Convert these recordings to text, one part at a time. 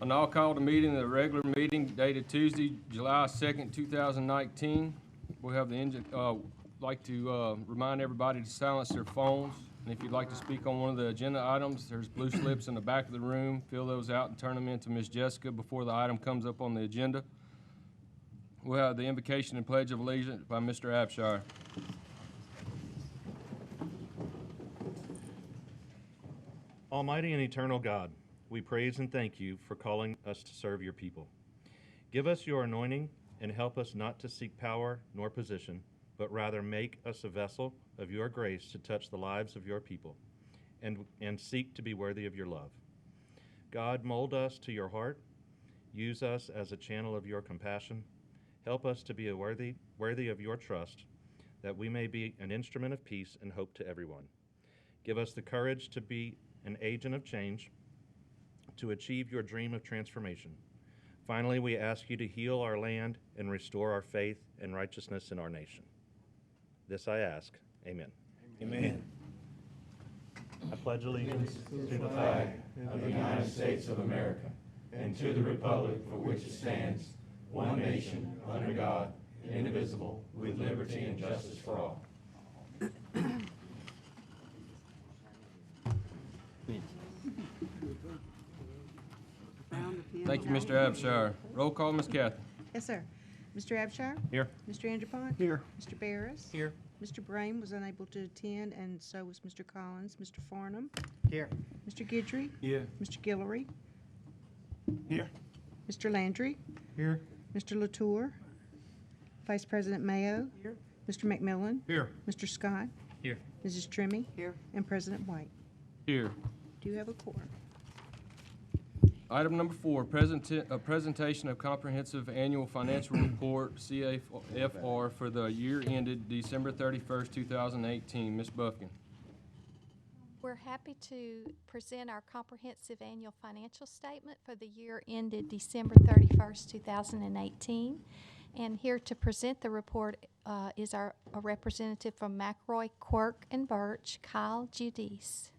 I now call the meeting, the regular meeting dated Tuesday, July 2nd, 2019. We have like to remind everybody to silence their phones. And if you'd like to speak on one of the agenda items, there's blue slips in the back of the room. Fill those out and turn them in to Ms. Jessica before the item comes up on the agenda. We'll have the invocation and pledge of allegiance by Mr. Abshire. Almighty and eternal God, we praise and thank you for calling us to serve your people. Give us your anointing and help us not to seek power nor position, but rather make us a vessel of your grace to touch the lives of your people and seek to be worthy of your love. God, mold us to your heart. Use us as a channel of your compassion. Help us to be worthy of your trust, that we may be an instrument of peace and hope to everyone. Give us the courage to be an agent of change, to achieve your dream of transformation. Finally, we ask you to heal our land and restore our faith and righteousness in our nation. This I ask. Amen. Amen. I pledge allegiance To the flag of the United States of America and to the republic for which it stands, one nation, under God, indivisible, with liberty and justice for all. Thank you, Mr. Abshire. Roll call, Ms. Cathy. Yes, sir. Mr. Abshire? Here. Mr. Andrepont? Here. Mr. Barris? Here. Mr. Brame was unable to attend, and so was Mr. Collins. Mr. Farnham? Here. Mr. Guidry? Here. Mr. Guillory? Here. Mr. Landry? Here. Mr. Latour? Vice President Mayo? Here. Mr. McMillan? Here. Mr. Scott? Here. Mrs. Trimmy? Here. And President White. Here. Do you have a quorum? Item number 4, presentation of comprehensive annual financial report, CFR, for the year ended December 31st, 2018. Ms. Buffkin. We're happy to present our comprehensive annual financial statement for the year ended December 31st, 2018. And here to present the report is a representative from McRoy, Quirk, and Birch, Kyle Giudice.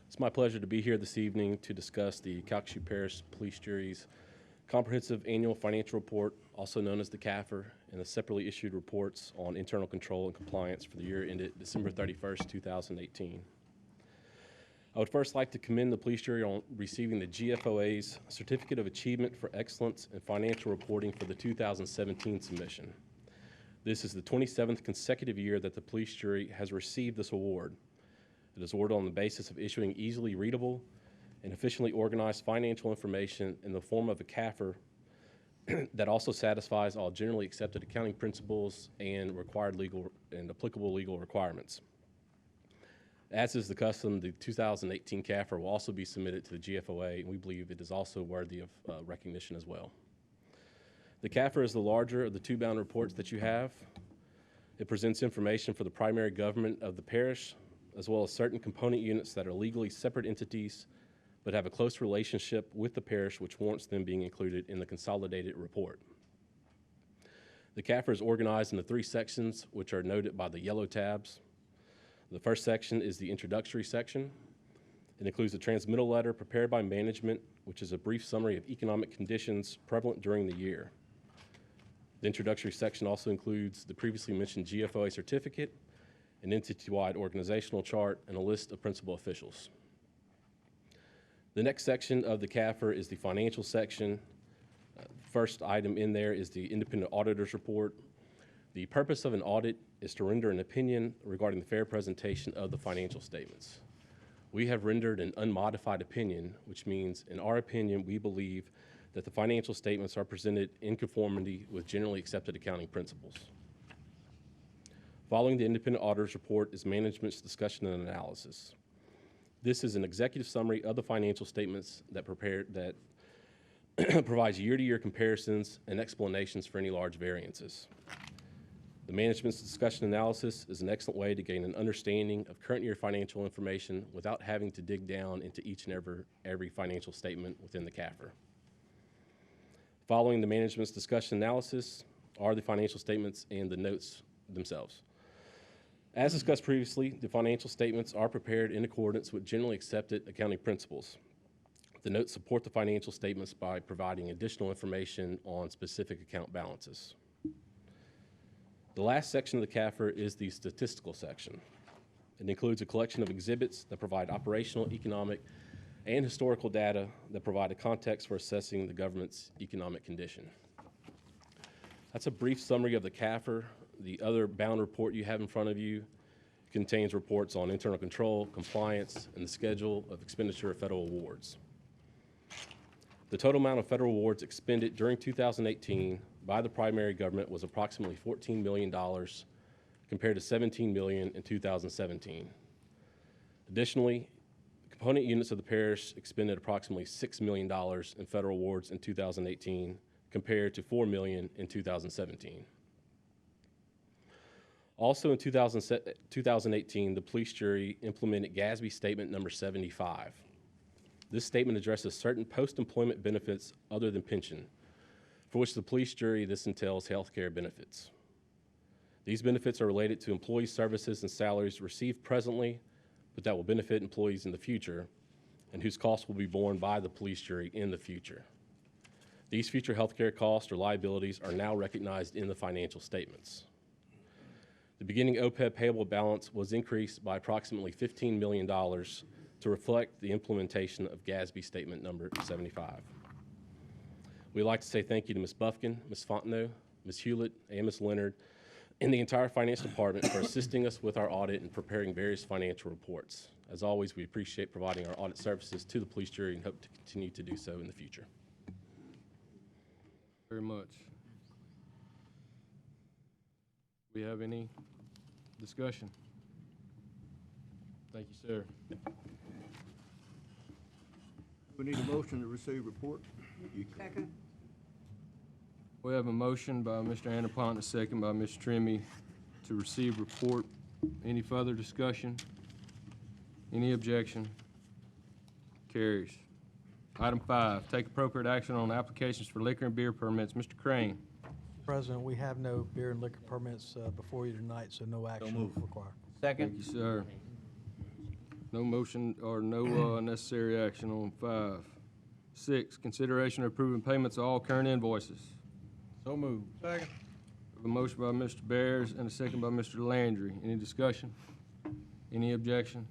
It's my pleasure to be here this evening to discuss the Calcasieu Parish Police Jury's Comprehensive Annual Financial Report, also known as the CAFR, and the separately issued reports on internal control and compliance for the year ended December 31st, 2018. I would first like to commend the police jury on receiving the GFOA's Certificate of Achievement for Excellence in Financial Reporting for the 2017 submission. This is the 27th consecutive year that the police jury has received this award. It is awarded on the basis of issuing easily readable and efficiently organized financial information in the form of a CAFR that also satisfies all generally accepted accounting principles and required legal and applicable legal requirements. As is the custom, the 2018 CAFR will also be submitted to the GFOA, and we believe it is also worthy of recognition as well. The CAFR is the larger of the two bound reports that you have. It presents information for the primary government of the parish, as well as certain component units that are legally separate entities but have a close relationship with the parish, which warrants them being included in the consolidated report. The CAFR is organized into 3 sections, which are noted by the yellow tabs. The first section is the introductory section. It includes a transmittal letter prepared by management, which is a brief summary of economic conditions prevalent during the year. The introductory section also includes the previously mentioned GFOA certificate, an entity-wide organizational chart, and a list of principal officials. The next section of the CAFR is the financial section. First item in there is the independent auditor's report. The purpose of an audit is to render an opinion regarding the fair presentation of the financial statements. We have rendered an unmodified opinion, which means, in our opinion, we believe that the financial statements are presented in conformity with generally accepted accounting principles. Following the independent auditor's report is management's discussion and analysis. This is an executive summary of the financial statements that provides year-to-year comparisons and explanations for any large variances. The management's discussion analysis is an excellent way to gain an understanding of current year financial information without having to dig down into each and every financial statement within the CAFR. Following the management's discussion analysis are the financial statements and the notes themselves. As discussed previously, the financial statements are prepared in accordance with generally accepted accounting principles. The notes support the financial statements by providing additional information on specific account balances. The last section of the CAFR is the statistical section. It includes a collection of exhibits that provide operational, economic, and historical data that provide a context for assessing the government's economic condition. That's a brief summary of the CAFR. The other bound report you have in front of you contains reports on internal control, compliance, and the schedule of expenditure of federal awards. The total amount of federal awards expended during 2018 by the primary government was approximately $14 million compared to $17 million in 2017. Additionally, component units of the parish expended approximately $6 million in federal awards in 2018 compared to $4 million in 2017. Also in 2018, the police jury implemented GASB Statement Number 75. This statement addresses certain post-employment benefits other than pension, for which the police jury, this entails health care benefits. These benefits are related to employee services and salaries received presently, but that will benefit employees in the future, and whose costs will be borne by the police jury in the future. These future health care costs or liabilities are now recognized in the financial statements. The beginning OPEB payable balance was increased by approximately $15 million to reflect the implementation of GASB Statement Number 75. We'd like to say thank you to Ms. Buffkin, Ms. Fontenot, Ms. Hewlett, and Ms. Leonard, and the entire finance department for assisting us with our audit and preparing various financial reports. As always, we appreciate providing our audit services to the police jury and hope to continue to do so in the future. Very much. We have any discussion? Thank you, sir. We need a motion to receive report. Second. We have a motion by Mr. Annapont and a second by Ms. Trimmy to receive report. Any further discussion? Any objection? Carries. Item 5, take appropriate action on applications for liquor and beer permits. Mr. Crane. President, we have no beer and liquor permits before you tonight, so no action required. Thank you, sir. No motion or no necessary action on 5. 6, consideration of approving payments of all current invoices. So moved. Second. A motion by Mr. Bears and a second by Mr. Landry. Any discussion? Any objection?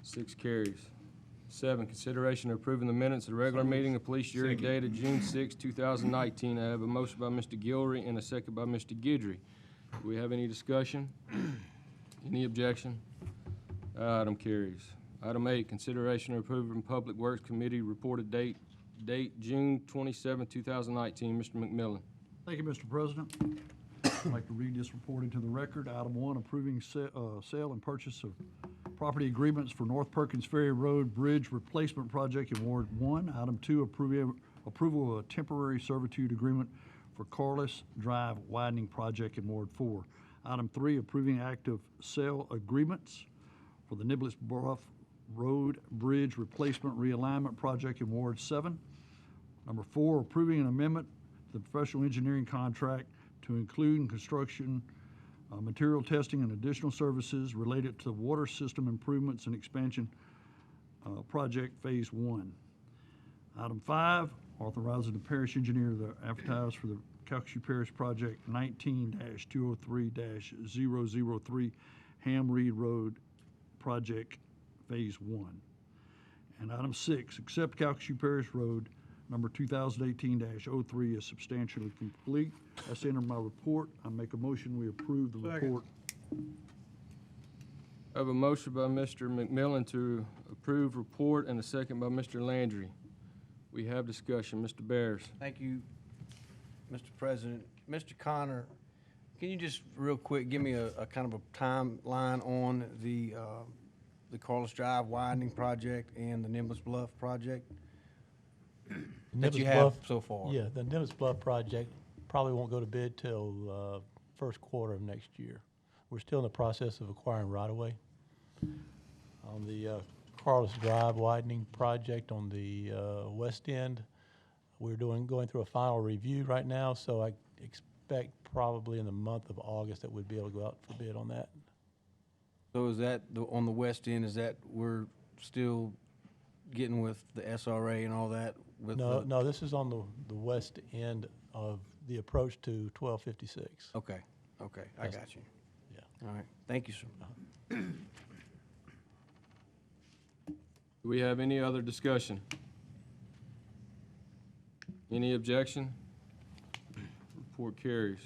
6 carries. 7, consideration of approving the minutes of the regular meeting of police jury dated June 6, 2019. I have a motion by Mr. Gilry and a second by Mr. Guidry. Do we have any discussion? Any objection? Item carries. Item 8, consideration of approving Public Works Committee reported date June 27, 2019. Mr. McMillan. Thank you, Mr. President. I'd like to read this report into the record. Item 1, approving sale and purchase of property agreements for North Perkins Ferry Road Bridge Replacement Project in Ward 1. Item 2, approval of a temporary servitude agreement for Carless Drive Widening Project in Ward 4. Item 3, approving active sale agreements for the Niblets Bluff Road Bridge Replacement Realignment Project in Ward 7. Number 4, approving an amendment to the professional engineering contract to include construction, material testing, and additional services related to water system improvements and expansion project Phase 1. Item 5, authorizing the parish engineer to advertise for the Calcasieu Parish Project 19-203-003 Ham Reed Road Project Phase 1. And item 6, accept Calcasieu Parish Road number 2018-03 is substantially complete. That's the end of my report. I make a motion we approve the report. I have a motion by Mr. McMillan to approve report and a second by Mr. Landry. We have discussion. Mr. Bears. Thank you, Mr. President. Mr. Connor, can you just real quick give me a kind of a timeline on the Carlos Drive widening project and the Nimbus Bluff project that you have so far? Yeah, the Nimbus Bluff project probably won't go to bid till first quarter of next year. We're still in the process of acquiring right-of-way. On the Carlos Drive widening project on the west end, we're going through a final review right now, so I expect probably in the month of August that we'd be able to go out for bid on that. So is that, on the west end, is that we're still getting with the SRA and all that? With No, the- no, this is on the west end of the approach to 1256. Okay, okay, I Yes. got you. Yeah. All right, thank you, sir. Do we have any other discussion? Any objection? Report carries.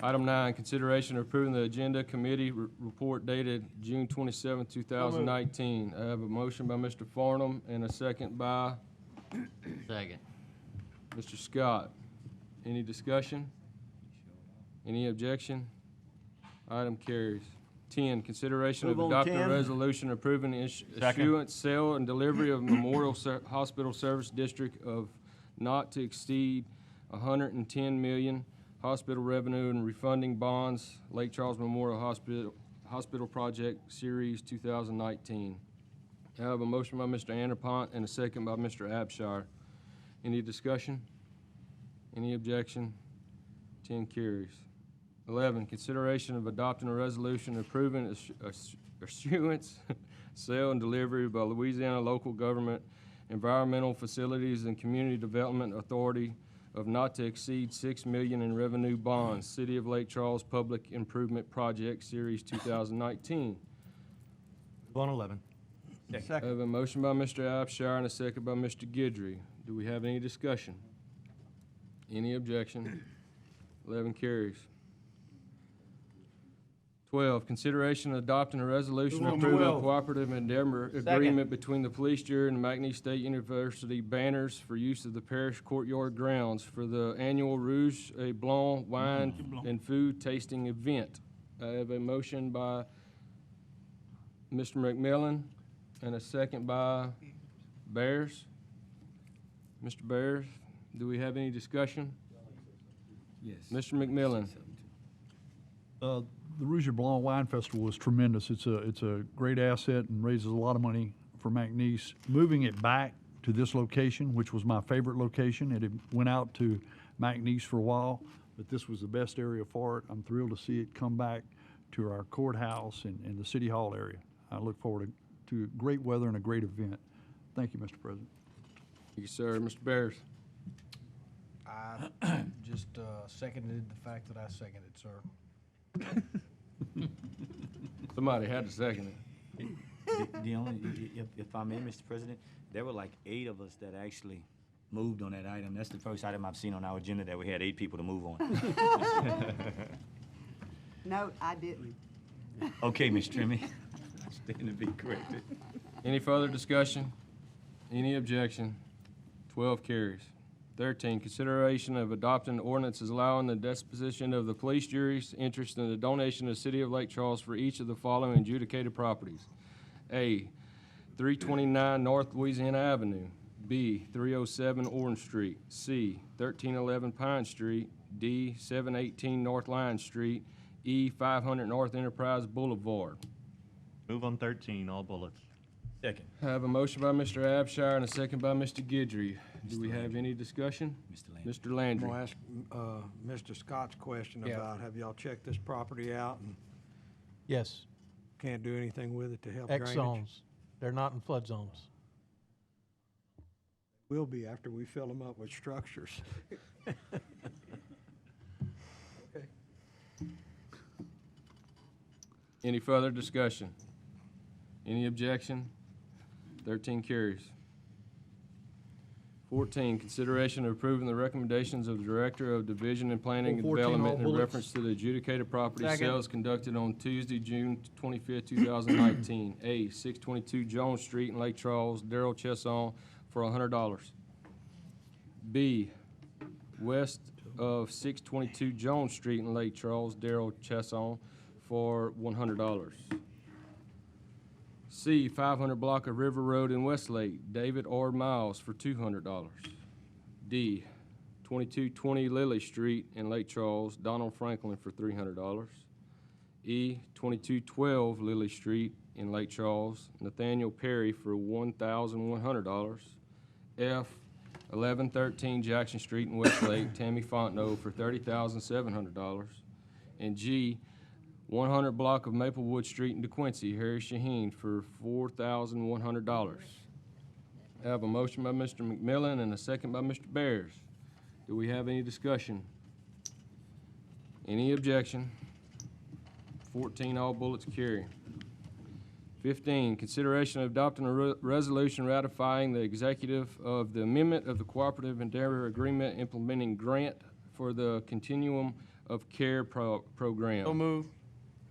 Item 9, consideration of approving the agenda committee report dated June 27, 2019. I have a motion by Mr. Farnum and a second by Second. Mr. Scott. Any discussion? Any objection? Item carries. 10, consideration of Move on adopting a 10. resolution approving the issuance, sale, and delivery of Memorial Hospital Service District of not to exceed $110 million hospital revenue and refunding bonds, Lake Charles Memorial Hospital Project Series 2019. I have a motion by Mr. Anderpont and a second by Mr. Abshire. Any discussion? Any objection? 10 carries. 11, consideration of adopting a resolution approving issuance, sale, and delivery by Louisiana Local Government Environmental Facilities and Community Development Authority of not to exceed $6 million in revenue bonds, City of Lake Charles Public Improvement Project Series 2019. Move on 11. I have a motion by Mr. Abshire and a second by Mr. Guidry. Do we have any discussion? Any objection? 11 carries. 12, consideration of adopting a resolution Move on approving a 12. cooperative endeavor agreement between the police jury and McNeese State University banners for use of the parish courtyard grounds for the annual Rouge et Blanc wine and food tasting event. I have a motion by Mr. McMillan and a second by Bears. Mr. Bears, do we have any discussion? Yes. Mr. McMillan. The Rouge et Blanc Wine Festival is tremendous. It's a great asset and raises a lot of money for McNeese. Moving it back to this location, which was my favorite location, it had went out to McNeese for a while, but this was the best area for it. I'm thrilled to see it come back to our courthouse and the City Hall area. I look forward to great weather and a great event. Thank you, Mr. President. Thank you, sir. Mr. Bears. I just seconded the fact that I seconded, sir. Somebody had to second it. The only, if I may, Mr. President, there were like 8 of us that actually moved on that item. That's the first item I've seen on our agenda that we had 8 people to move on. No, I didn't. Okay, Ms. Trimmy. Stand to be corrected. Any further discussion? Any objection? 12 carries. 13, consideration of adopting ordinances allowing the disposition of the police jury's interest in the donation to the City of Lake Charles for each of the following adjudicated properties. A, 329 North Louisiana Avenue. B, 307 Orange Street. C, 1311 Pine Street. D, 718 North Lion Street. E, 500 North Enterprise Boulevard. Move on 13, all bullets. Second. I have a motion by Mr. Abshire and a second by Mr. Guidry. Do we have any discussion? Mr. Landry. Mr. Landry. I'm gonna ask Mr. Scott's question Yeah. about, have y'all checked this property out and Yes, can't do anything with it to help X drainage? zones. They're not in flood zones. Will be after we fill them up with structures. Any further discussion? Any objection? 13 carries. 14, consideration of approving the recommendations of the Director of Division and Planning and 14, all Development in bullets. reference to the adjudicated property Second. sales conducted on Tuesday, June 25th, 2019. A, 622 Jones Street in Lake Charles, Darrell Chesson, for $100. B, west of 622 Jones Street in Lake Charles, Darrell Chesson, for $100. C, 500 block of River Road in Westlake, David R. Miles, for $200. D, 2220 Lily Street in Lake Charles, Donald Franklin, for $300. E, 2212 Lily Street in Lake Charles, Nathaniel Perry, for $1,100. F, 1113 Jackson Street in Westlake, Tammy Fontenot, for $30,700. And G, 100 block of Maplewood Street in DeQuincy, Harry Shaheen, for $4,100. I have a motion by Mr. McMillan and a second by Mr. Bears. Do we have any discussion? Any objection? 14, all bullets carry. 15, consideration of adopting a resolution ratifying the executive of the amendment of the Cooperative Endeavor Agreement implementing grant for the Continuum of Care program. So move.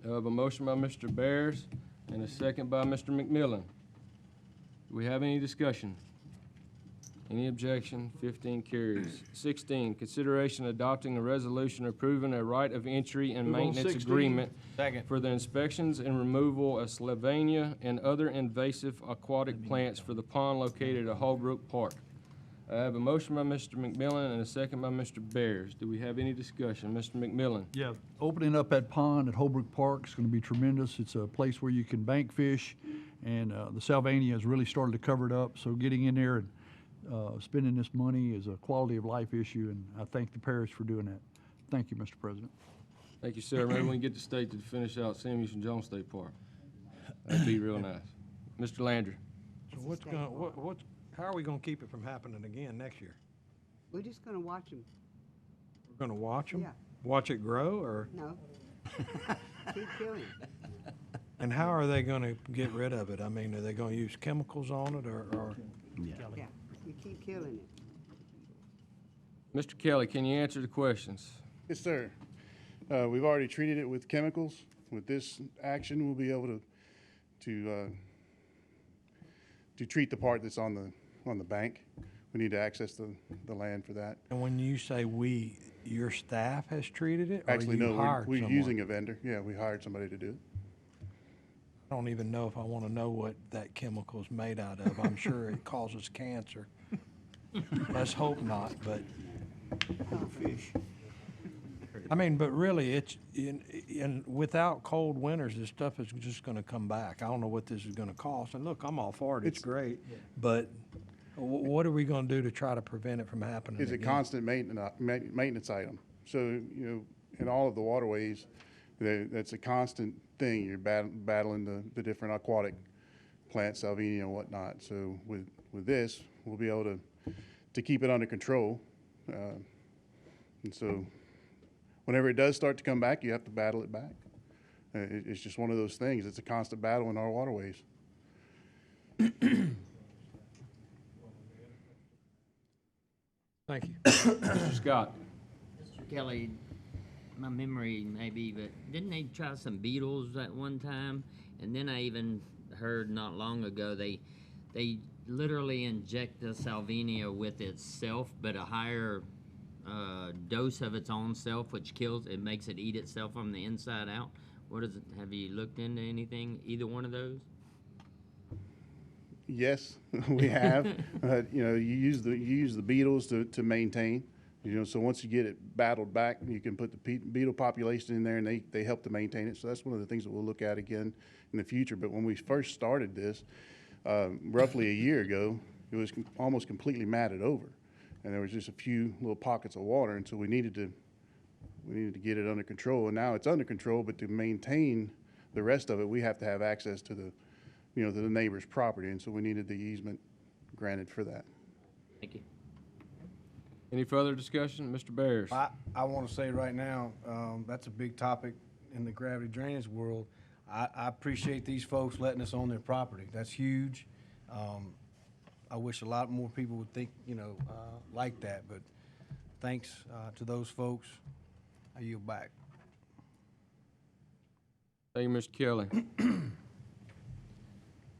I have a motion by Mr. Bears and a second by Mr. McMillan. Do we have any discussion? Any objection? 15 carries. 16, consideration adopting a resolution approving a right of entry and Move on maintenance 16. agreement Second. for the inspections and removal of Slovenia and other invasive aquatic plants for the pond located at Holbrook Park. I have a motion by Mr. McMillan and a second by Mr. Bears. Do we have any discussion? Mr. McMillan? Yeah, opening up that pond at Holbrook Park is going to be tremendous. It's a place where you can bank fish, and the Sylvania has really started to cover it up. So getting in there and spending this money is a quality of life issue, and I thank the parish for doing that. Thank you, Mr. President. Thank you, sir. Maybe we can get the state to finish out Samuelson Jones State Park. That'd be real nice. Mr. Landry? So what's gonna, how are we gonna keep it from happening again next year? We're just gonna watch them. We're gonna watch them? Yeah. Watch it grow, or, No. Keep killing. and how are they gonna get rid of it? I mean, are they gonna use chemicals on it, or? Yeah, you keep killing it. Mr. Mr. Kelly, can you answer the questions? Yes, sir. We've already treated it with chemicals. With this action, we'll be able to treat the part that's on the bank. We need to access the land for that. And when you say we, your staff has treated it, or Actually, you no, hired we're someone? using a vendor. Yeah, we hired somebody to do it. I don't even know if I wanna know what that chemical's made out of. I'm sure it causes cancer. Let's hope not, but. I mean, but really, it's, without cold winters, this stuff is just gonna come back. I don't know what this is gonna cost, and look, I'm all for it, it's great, but what are we gonna do to try to prevent it from happening It's a again? constant maintenance item. So, you know, in all of the waterways, that's a constant thing. You're battling the different aquatic plants, Salvinia and whatnot. So with this, we'll be able to keep it under control. And so whenever it does start to come back, you have to battle it back. It's just one of those things. It's a constant battle in our waterways. Thank you. Mr. Scott? Mr. Kelly, my memory maybe, but didn't they try some beetles at one time? And then I even heard not long ago they literally inject the salvinia with itself, but a higher dose of its own self, which kills it, makes it eat itself from the inside out. What is it? Have you looked into anything, either one of those? Yes, we have. You know, you use the beetles to maintain. You know, so once you get it battled back, you can put the beetle population in there, and they help to maintain it. So that's one of the things that we'll look at again in the future. But when we first started this, roughly a year ago, it was almost completely matted over, and there was just a few little pockets of water, and so we needed to get it under control. And now it's under control, but to maintain the rest of it, we have to have access to the neighbor's property, and so we needed the easement granted for that. Thank you. Any further discussion? Mr. Bears? I want to say right now, that's a big topic in the gravity drainage world. I appreciate these folks letting us on their property. That's huge. I wish a lot more people would think, like that, but thanks to those folks. I yield back. Thank you, Mr. Kelly.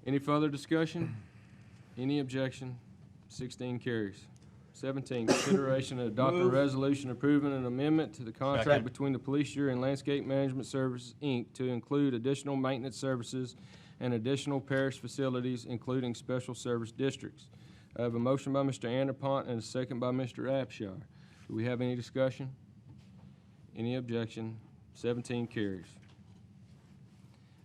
Any further discussion? Any objection? 16 carries. 17, consideration of adopting a resolution approving an amendment to the contract between the Police Jury and Landscape Management Services, Inc. to include additional maintenance services and additional parish facilities, including special service districts. I have a motion by Mr. Anderpont and a second by Mr. Abshire. Do we have any discussion? Any objection? 17 carries.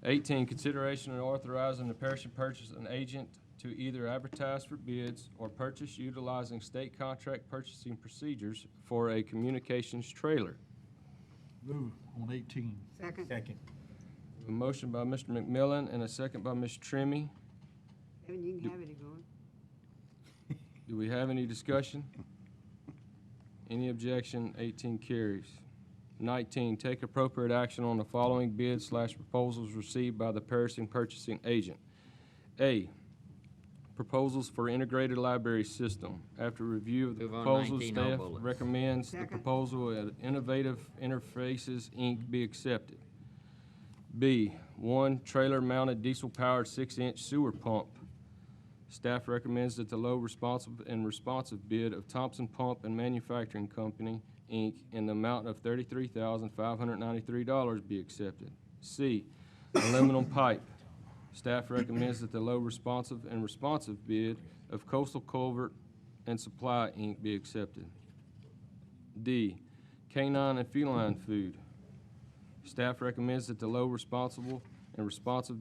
18, consideration of authorizing the parish to purchase an agent to either advertise for bids or purchase utilizing state contract purchasing procedures for a communications trailer. Move on 18. Second. Second. A motion by Mr. McMillan and a second by Ms. Trimmy. Evan, you can have it going. Do we have any discussion? Any objection? 18 carries. 19, take appropriate action on the following bids/proposals received by the purchasing agent. A, proposals for integrated library system. After review of the Move on, proposal, 19, all staff bullets. recommends the Second. proposal at Innovative Interfaces, Inc. be accepted. B, 1, trailer-mounted diesel-powered 6-inch sewer pump. Staff recommends that the low responsive bid of Thompson Pump and Manufacturing Company, Inc., in the amount of $33,593 be accepted. C, aluminum pipe. Staff recommends that the low responsive bid of Coastal Culvert and Supply, Inc. be accepted. D, canine and feline food. Staff recommends that the low responsive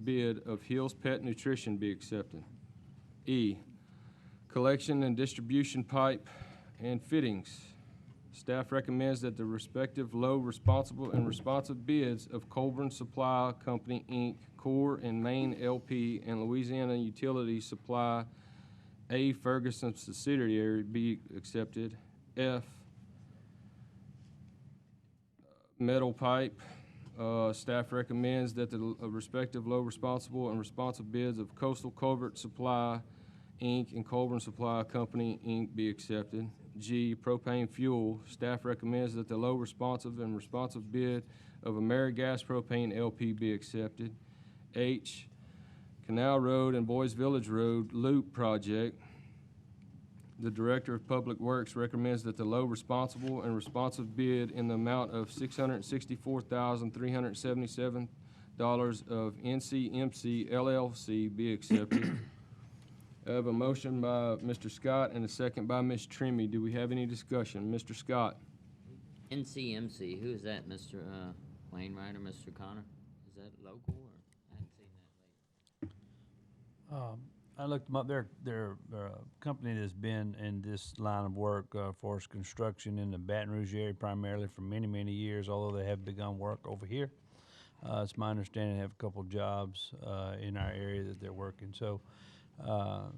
bid of Hills Pet Nutrition be accepted. E, collection and distribution pipe and fittings. Staff recommends that the respective low responsive bids of Colburn Supply Company, Inc., Core and Main LP, and Louisiana Utility Supply, A. Ferguson subsidiary be accepted. F, metal pipe. Staff recommends that the respective low responsive bids of Coastal Culvert Supply, Inc. and Colburn Supply Company, Inc. be accepted. G, propane fuel. Staff recommends that the low responsive bid of AmeriGas Propane LP be accepted. H, Canal Road and Boys Village Road Loop Project. The Director of Public Works recommends that the low responsive bid in the amount of $664,377 of NCMC LLC be accepted. I have a motion by Mr. Scott and a second by Ms. Trimmy. Do we have any discussion? Mr. Scott? NCMC, who is that, Mr. Wainwright or Mr. Connor? Is that local or? I hadn't seen that lately. I looked them up. They're a company that's been in this line of work for construction in the Baton Rouge area primarily for many, many years, although they have begun work over here. It's my understanding they have a couple jobs in our area that they're working. So I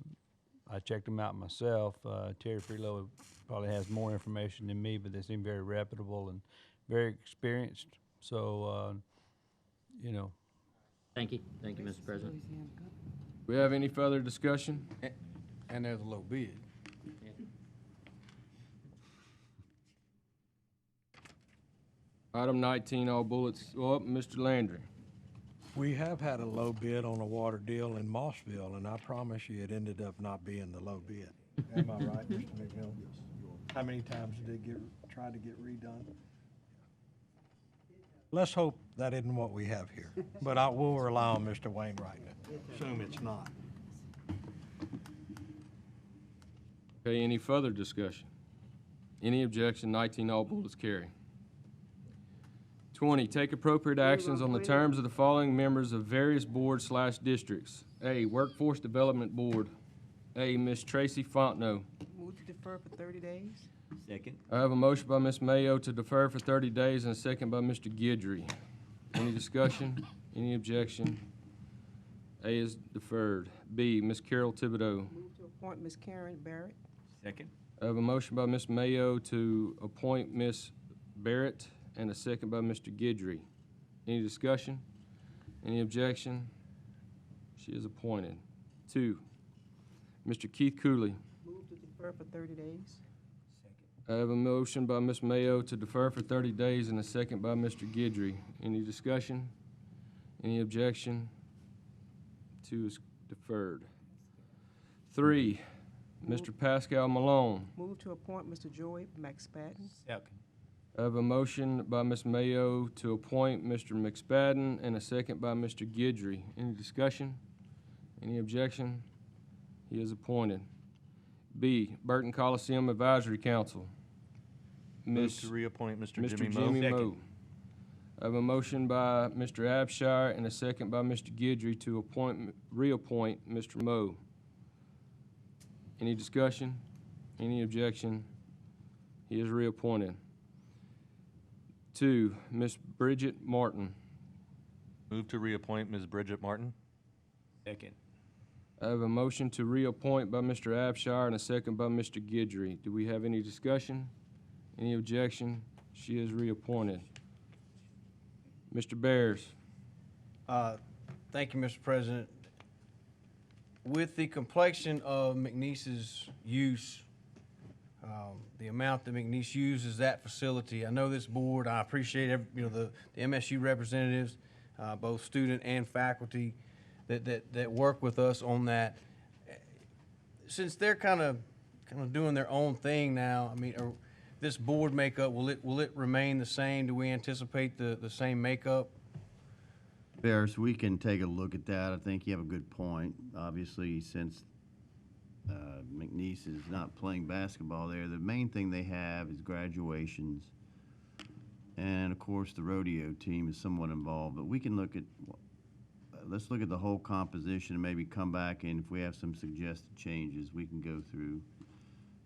checked them out myself. Terry Freelow probably has more information than me, but they seem very reputable and very experienced. So, you know. Thank you, Mr. President. Do we have any further discussion? And there's a low bid. Item 19, all bullets. Oh, Mr. Landry. We have had a low bid on a water deal in Mossville, and I promise you it ended up not being the low bid. Am I right, Mr. McMillan? How many times did it try to get redone? Let's hope that isn't what we have here, but I will rely on Mr. Wainwright to assume it's not. Okay, any further discussion? Any objection? 19, all bullets carry. 20, take appropriate actions on the terms of the following members of various boards/districts. A, Workforce Development Board. A, Ms. Tracy Fontenot. Move to defer for 30 days. Second. I have a motion by Ms. Mayo to defer for 30 days and a second by Mr. Guidry. Any discussion? Any objection? A is deferred. B, Ms. Carol Thibodeau. Move to appoint Ms. Karen Barrett. Second. I have a motion by Ms. Mayo to appoint Ms. Barrett and a second by Mr. Guidry. Any discussion? Any objection? She is appointed. 2, Mr. Keith Cooley. Move to defer for 30 days. I have a motion by Ms. Mayo to defer for 30 days and a second by Mr. Guidry. Any discussion? Any objection? 2 is deferred. 3, Mr. Pascal Malone. Move to appoint Mr. Joey McSpadden. Second. I have a motion by Ms. Mayo to appoint Mr. McSpadden and a second by Mr. Guidry. Any discussion? Any objection? He is appointed. B, Burton Coliseum Advisory Council. Move to reappoint Mr. Jimmy Moe. Jimmy Moe. I have a motion by Mr. Abshire and a second by Mr. Guidry to reappoint Mr. Moe. Any discussion? Any objection? He is reappointed. 2, Ms. Bridget Martin. Move to reappoint Ms. Bridget Martin. Second. I have a motion to reappoint by Mr. Abshire and a second by Mr. Guidry. Do we have any discussion? Any objection? She is reappointed. Mr. Bears. Thank you, Mr. President. With the complexion of McNeese's use, the amount that McNeese uses that facility, I know this board, I appreciate the MSU representatives, both student and faculty, that work with us on that. Since they're kind of doing their own thing now, I mean, this board makeup, will it remain the same? Do we anticipate the same makeup? Bears, we can take a look at that. I think you have a good point. Obviously, since McNeese is not playing basketball there, the main thing they have is graduations. And of course, the rodeo team is somewhat involved, but we can look at, let's look at the whole composition and maybe come back, and if we have some suggested changes, we can go through.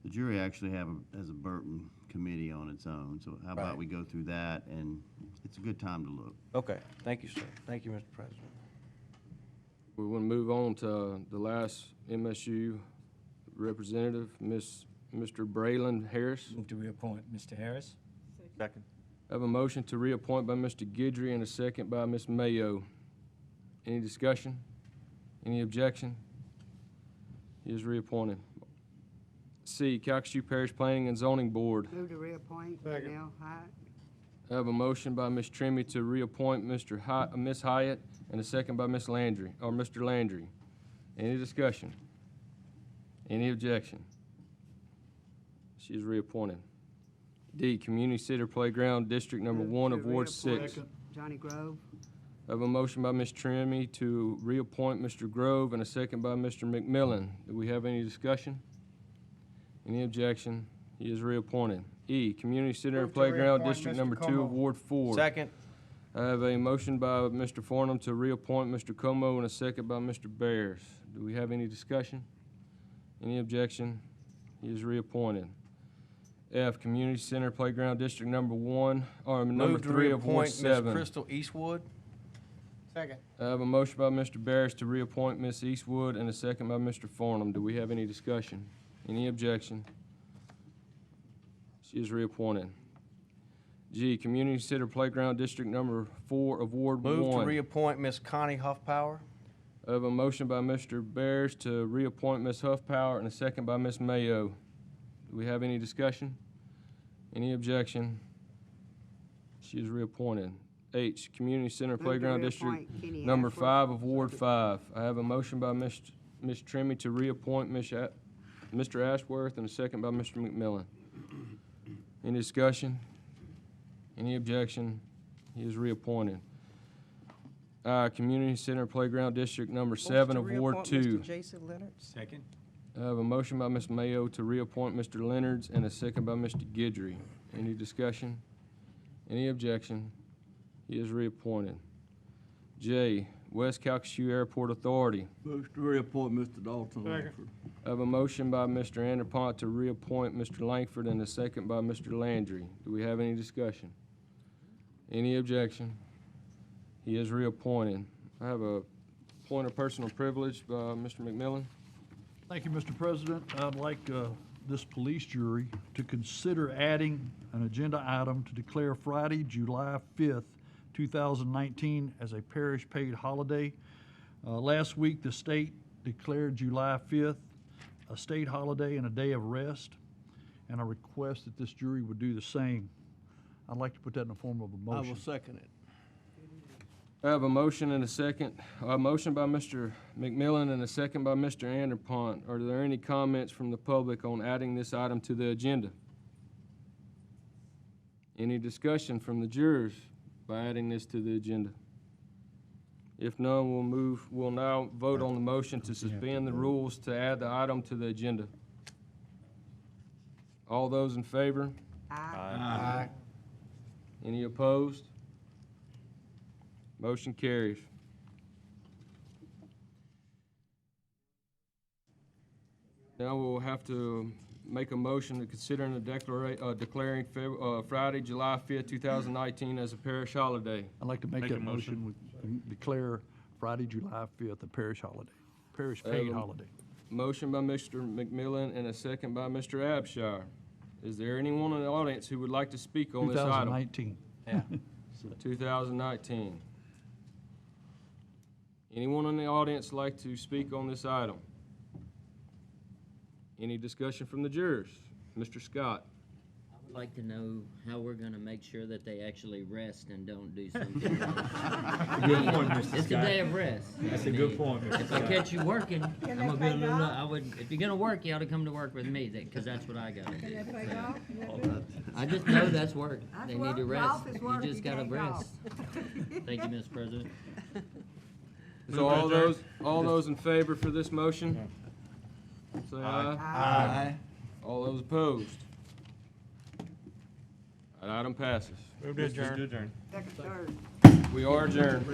The jury actually has a Burton committee on its own, so how about we go through that, and it's a good time to look. Okay, thank you, sir. Thank you, Mr. President. We want to move on to the last MSU representative, Mr. Braylon Harris. Move to reappoint Mr. Harris. Second. I have a motion to reappoint by Mr. Guidry and a second by Ms. Mayo. Any discussion? Any objection? He is reappointed. C, Calcasieu Parish Planning and Zoning Board. Move to reappoint Janelle Hyatt. I have a motion by Ms. Trimmy to reappoint Ms. Hyatt and a second by Ms. Landry, or Mr. Landry. Any discussion? Any objection? She is reappointed. D, Community Center Playground District Number Move 1 to of Ward reappoint 6. Johnny Grove. I have a motion by Ms. Trimmy to reappoint Mr. Grove and a second by Mr. McMillan. Do we have any discussion? Any objection? He is reappointed. E, Community Center and Move to Playground reappoint District Mr. Number 2 Como. of Ward 4. Second. I have a motion by Mr. Farnham to reappoint Mr. Como and a second by Mr. Bears. Do we have any discussion? Any objection? He is reappointed. F, Community Center Playground District Number 1, or Number Move to 3 of Ward reappoint 7. Ms. Crystal Eastwood. Second. I have a motion by Mr. Bears to reappoint Ms. Eastwood and a second by Mr. Farnham. Do we have any discussion? Any objection? She is reappointed. G, Community Center Playground District Number 4 of Ward 1. Move to reappoint Ms. Connie Huffpower. I have a motion by Mr. Bears to reappoint Ms. Huffpower and a second by Ms. Mayo. Do we have any discussion? Any objection? She is reappointed. H, Community Center Move to Playground District reappoint Kenny Number Ashworth. 5 of Ward 5. I have a motion by Ms. Trimmy to reappoint Mr. Ashworth and a second by Mr. McMillan. Any discussion? Any objection? He is reappointed. Community Center Playground District Number 7 of Ward 2. Mr. Jason Leonard. Second. I have a motion by Ms. Mayo to reappoint Mr. Leonards and a second by Mr. Guidry. Any discussion? Any objection? He is reappointed. J, West Calcasieu Airport Authority. Move to reappoint Mr. Dalton Langford. I have a motion by Mr. Anderpont to reappoint Mr. Langford and a second by Mr. Landry. Do we have any discussion? Any objection? He is reappointed. I have a point of personal privilege by Mr. McMillan. Thank you, Mr. President. I'd like this police jury to consider adding an agenda item to declare Friday, July 5th, 2019 as a parish-paid holiday. Last week, the state declared July 5th a state holiday and a day of rest, and I request that this jury would do the same. I'd like to put that in the form of a motion. I will second it. I have a motion and a second. A motion by Mr. McMillan and a second by Mr. Anderpont. Are there any comments from the public on adding this item to the agenda? Any discussion from the jurors by adding this to the agenda? If none, we'll now vote on the motion to suspend the rules to add the item to the agenda. All those in favor? Aye. Any opposed? Motion carries. Now we'll have to make a motion to consider declaring Friday, July 5th, 2019 as a parish holiday. I'd like to make that motion with and declare Friday, July 5th a parish holiday, parish paid holiday. Motion by Mr. McMillan and a second by Mr. Abshire. Is there anyone in the audience who would like to speak on this item? 2019. Yeah. 2019. Anyone in the audience like to speak on this item? Any discussion from the jurors? Mr. Scott? I would like to know how we're gonna make sure that they actually rest and don't do something else. Good point, Mr. It's a Scott. day of rest. That's I a good mean, point, Mr. If I Scott. catch you working, I'm gonna be a little, if you're gonna work, you ought to come to work with me, because that's what I gotta do. So, I just know that's work. They need to rest. You just gotta rest. Thank you, Mr. President. So all those in favor for this motion? Say aye. Aye. All those opposed? That item passes. Move to adjourn. Second, third. We are adjourned.